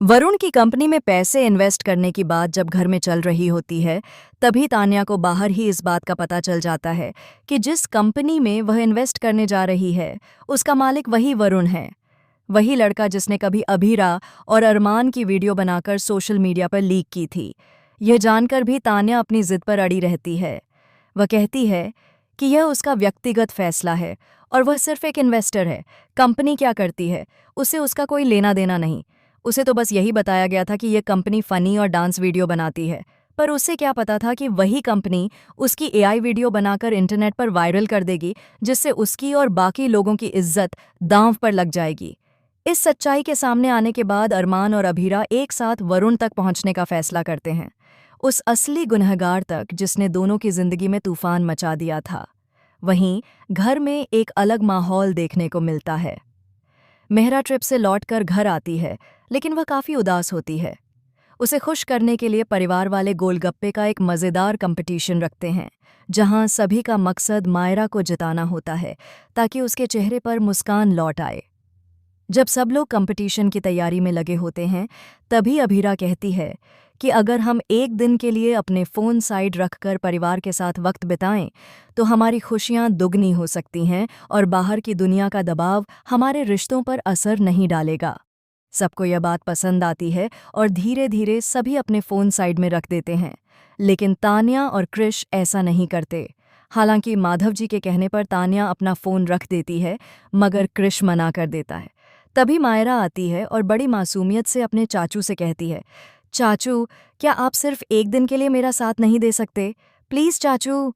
वरुण की कंपनी में पैसे इन्वेस्ट करने की बात जब घर में चल रही होती है, तभी तान्या को बाहर ही इस बात का पता चल जाता है कि जिस कंपनी में वह इन्वेस्ट करने जा रही है, उसका मालिक वही वरुण है। वही लड़का जिसने कभी अभीरा और अरमान की वीडियो बनाकर सोशल मीडिया पर लीक की थी। यह जानकर भी तान्या अपनी जिद पर अड़ी रहती है। वह कहती है कि यह उसका व्यक्तिगत फैसला है और वह सिर्फ एक इन्वेस्टर है। कंपनी क्या करती है, उससे उसका कोई लेना देना नहीं। उसे तो बस यही बताया गया था कि यह कंपनी फनी और डांस वीडियो बनाती है, पर उसे क्या पता था कि वही कंपनी उसकी एआई वीडियो बनाकर इंटरनेट पर वायरल कर देगी, जिससे उसकी और बाकी लोगों की इज्जत दांव पर लग जाएगी। इस सच्चाई के सामने आने के बाद अरमान और अभीरा एक साथ वरुण तक पहुंचने का फैसला करते हैं, उस असली गुनहगार तक जिसने दोनों की जिंदगी में तूफान मचा दिया था। वहीं घर में एक अलग माहौल देखने को मिलता है। मेहरा ट्रिप से लौटकर घर आती है, लेकिन वह काफी उदास होती है। उसे खुश करने के लिए परिवार वाले गोलगप्पे का एक मज़ेदार कंपटीशन रखते हैं, जहां सभी का मकसद मायरा को जिताना होता है ताकि उसके चेहरे पर मुस्कान लौट आए। जब सब लोग कंपटीशन की तैयारी में लगे होते हैं, तभी अभीरा कहती है कि अगर हम एक दिन के लिए अपने फ़ोन साइड रखकर परिवार के साथ वक्त बिताएं, तो हमारी खुशियां दुगनी हो सकती हैं और बाहर की दुनिया का दबाव हमारे रिश्तों पर असर नहीं डालेगा। सबको यह बात पसंद आती है और धीरे धीरे सभी अपने फ़ोन साइड में रख देते हैं, लेकिन तान्या और कृष ऐसा नहीं करते। हालांकि माधव जी के कहने पर तान्या अपना फ़ोन रख देती है, मगर कृष मना कर देता है। तभी मायरा आती है और बड़ी मासूमियत से अपने चाचू से कहती है, चाचू, क्या आप सिर्फ एक दिन के लिए मेरा साथ नहीं दे सकते? प्लीज़ चाचू।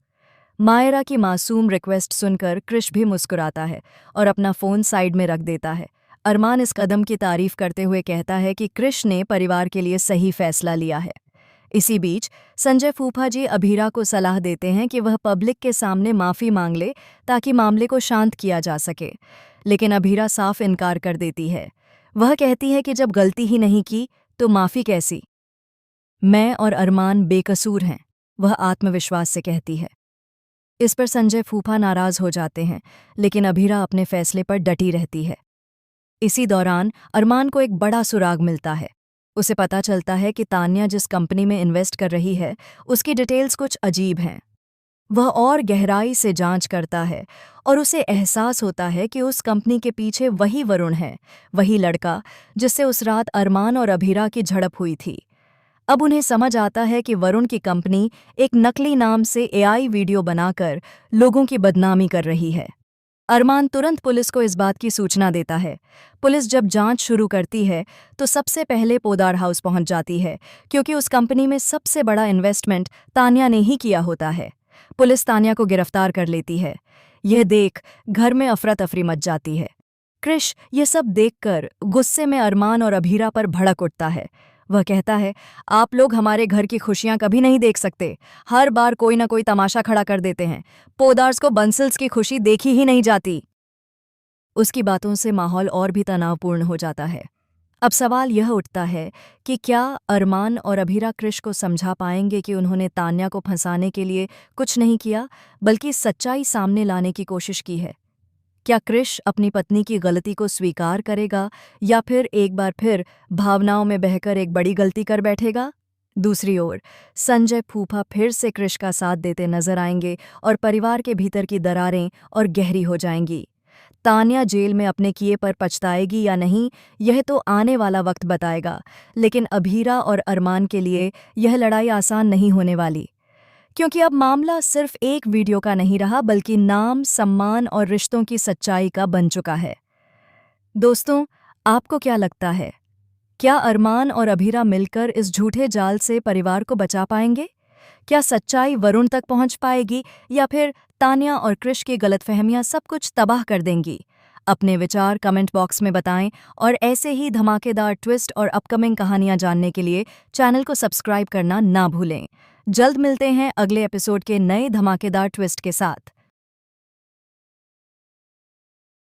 मायरा की मासूम रिक्वेस्ट सुनकर कृष भी मुस्कुराता है और अपना फ़ोन साइड में रख देता है। अरमान इस कदम की तारीफ करते हुए कहता है कि कृष ने परिवार के लिए सही फैसला लिया है। इसी बीच संजय फूफा जी अभीरा को सलाह देते हैं कि वह पब्लिक के सामने माफ़ी मांग ले ताकि मामले को शांत किया जा सके, लेकिन अभीरा साफ इनकार कर देती है। वह कहती है कि जब गलती ही नहीं की तो माफ़ी कैसी? मैं और अरमान बेकसूर हैं, वह आत्मविश्वास से कहती है। इस पर संजय फूफा नाराज़ हो जाते हैं, लेकिन अभीरा अपने फैसले पर डटी रहती है। इसी दौरान अरमान को एक बड़ा सुराग मिलता है। उसे पता चलता है कि तान्या जिस कंपनी में इन्वेस्ट कर रही है, उसकी डिटेल्स कुछ अजीब हैं। वह और गहराई से जांच करता है और उसे एहसास होता है कि उस कंपनी के पीछे वही वरुण है, वही लड़का जिससे उस रात अरमान और अभीरा की झड़प हुई थी। अब उन्हें समझ आता है कि वरुण की कंपनी एक नकली नाम से एआई वीडियो बनाकर लोगों की बदनामी कर रही है। अरमान तुरंत पुलिस को इस बात की सूचना देता है। पुलिस जब जांच शुरू करती है तो सबसे पहले पोदार हाउस पहुंच जाती है, क्योंकि उस कंपनी में सबसे बड़ा इन्वेस्टमेंट तान्या ने ही किया होता है। पुलिस तान्या को गिरफ्तार कर लेती है। यह देख घर में अफरा तफरी मच जाती है। कृष ये सब देखकर गुस्से में अरमान और अभीरा पर भड़क उठता है। वह कहता है, आप लोग हमारे घर की खुशियां कभी नहीं देख सकते, हर बार कोई ना कोई तमाशा खड़ा कर देते हैं। पोदार्स को बंसल्स की खुशी देखी ही नहीं जाती। उसकी बातों से माहौल और भी तनावपूर्ण हो जाता है। अब सवाल यह उठता है कि क्या अरमान और अभीरा कृष को समझा पाएंगे कि उन्होंने तान्या को फंसाने के लिए कुछ नहीं किया, बल्कि सच्चाई सामने लाने की कोशिश की है? क्या कृष अपनी पत्नी की गलती को स्वीकार करेगा या फिर एक बार फिर भावनाओं में बहकर एक बड़ी गलती कर बैठेगा? दूसरी ओर संजय फूफा फिर से कृष का साथ देते नजर आएंगे और परिवार के भीतर की दरारें और गहरी हो जाएंगी। तान्या जेल में अपने किए पर पछताएगी या नहीं, यह तो आने वाला वक्त बताएगा, लेकिन अभीरा और अरमान के लिए यह लड़ाई आसान नहीं होने वाली, क्योंकि अब मामला सिर्फ एक वीडियो का नहीं रहा, बल्कि नाम, सम्मान और रिश्तों की सच्चाई का बन चुका है। दोस्तों, आपको क्या लगता है? क्या अरमान और अभीरा मिलकर इस झूठे जाल से परिवार को बचा पाएंगे? क्या सच्चाई वरुण तक पहुंच पाएगी या फिर तान्या और कृष की गलतफहमियां सब कुछ तबाह कर देंगी? अपने विचार कमेंट बॉक्स में बताएं और ऐसे ही धमाकेदार ट्विस्ट और अपकमिंग कहानियां जानने के लिए चैनल को सब्सक्राइब करना ना भूलें। जल्द मिलते हैं अगले एपिसोड के नए धमाकेदार ट्विस्ट के साथ।